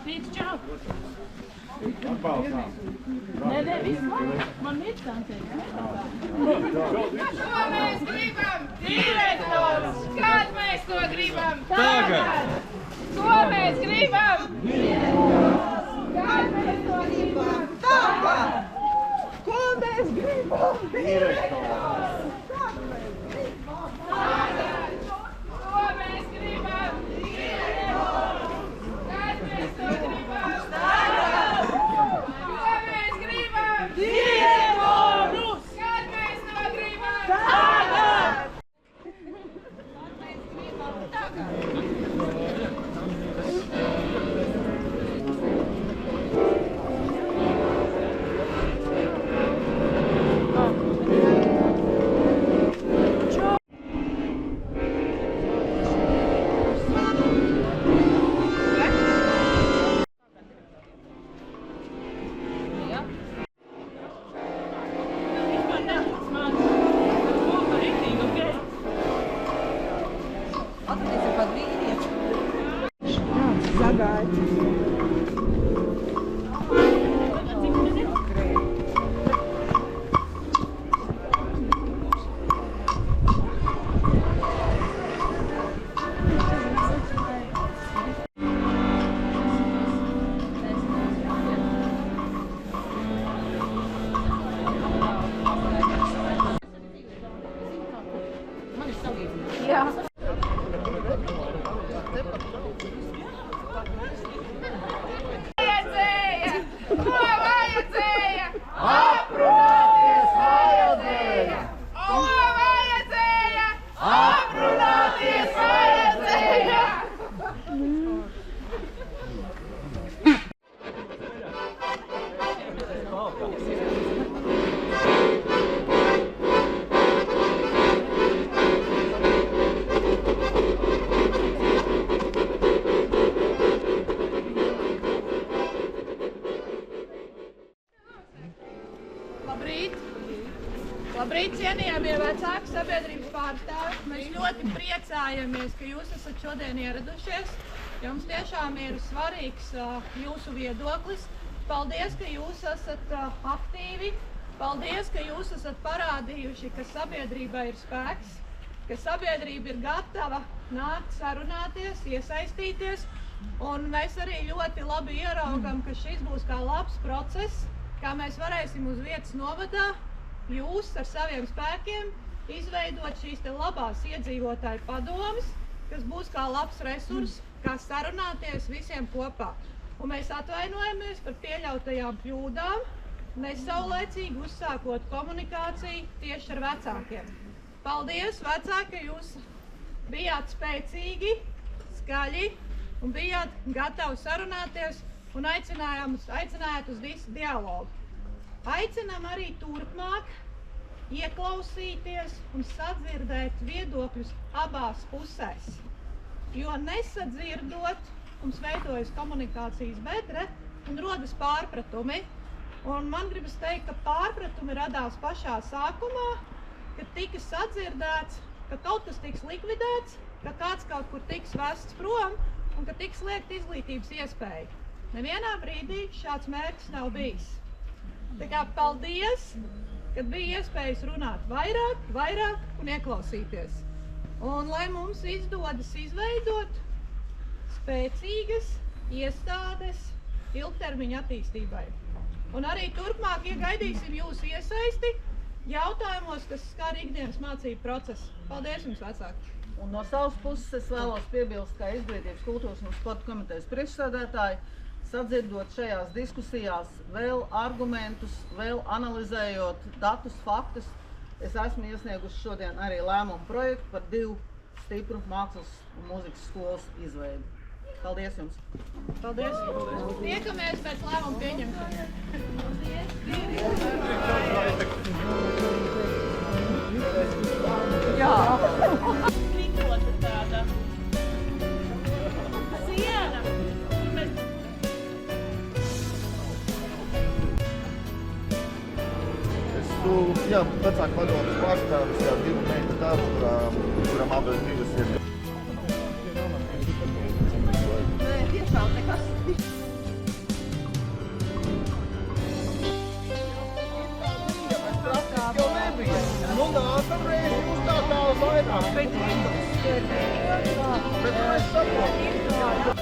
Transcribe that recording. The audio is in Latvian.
Tīt, čau! Nē, viss labi. Man ir tancēt. Ko mēs gribam? Direktors! Kad mēs to gribam? Tagad! Ko mēs gribam? Direktors! Kad mēs to gribam? Tagad! Ko mēs gribam? Direktors! Tagad! Ko mēs gribam? Direktors! Kad mēs to gribam? Tagad! Ko mēs gribam? Direktors! Kad mēs to gribam? Tagad! Labrīt, cienījamie vecāki, sabiedrības pārstāvi. Mēs ļoti priecājamies, ka jūs esat šodien ieradušies. Jums tiešām ir svarīgs jūsu viedoklis. Paldies, ka jūs esat aktīvi. Paldies, ka jūs esat parādījuši, ka sabiedrībai ir spēks, ka sabiedrība ir gatava nākt sarunāties, iesaistīties. Un mēs arī ļoti labi ieraugam, ka šis būs kā labs process, kā mēs varēsim uz vietas novadā jūs ar saviem spēkiem izveidot šīs te labās iedzīvotāju padomes, kas būs kā labs resurs, kā sarunāties visiem kopā. Un mēs atvainojamies par pieļautajām kļūdām, nesaulēcīgi uzsākot komunikāciju tieši ar vecākiem. Paldies, vecāki, ka jūs bijāt spēcīgi, skaļi un bijāt gatavi sarunāties un aicinājāt uz dialogu. Aicinām arī turpmāk ieklausīties un sadzirdēt viedokļus abās pusēs, jo nesadzirdot mums veidojas komunikācijas bedre un rodas pārpratumi. Un man gribas teikt, ka pārpratumi radās pašā sākumā, kad tika sadzirdēts, ka kaut kas tiks likvidēts, ka kāds kaut kur tiks vests prom un ka tiks liekt izglītības iespēja. Nevienā brīdī šāds mērķis nav bijis. Tā kā paldies, kad bija iespējas runāt vairāk un ieklausīties. Un lai mums izdodas izveidot spēcīgas iestādes ilgtermiņa attīstībai. Un arī turpmāk gaidīsim jūsu iesaisti jautājumos, kas skar ikdienas mācību procesu. Paldies jums, vecāki! Un no savas puses es vēlos piebilst, kā Izglītības, kultūras un sporta komitejas priekšsēdētāji, sadzirdot šajās diskusijās vēl argumentus, vēl analizējot datus, faktus, es esmu iesniegusi šodien arī lēmumu projektu par 2 stipru mākslas un mūzikas skolas izveidi. Paldies jums! Paldies! Tiekamies pēc lēmumu pieņemšanas! Jā! Likota tāda siena. Jā, vecāku padomas pārstāvis, jā, 2 meita darbs, kuram abas 2 ir. Nē, tiešām nekas. Bet mēs saprotam.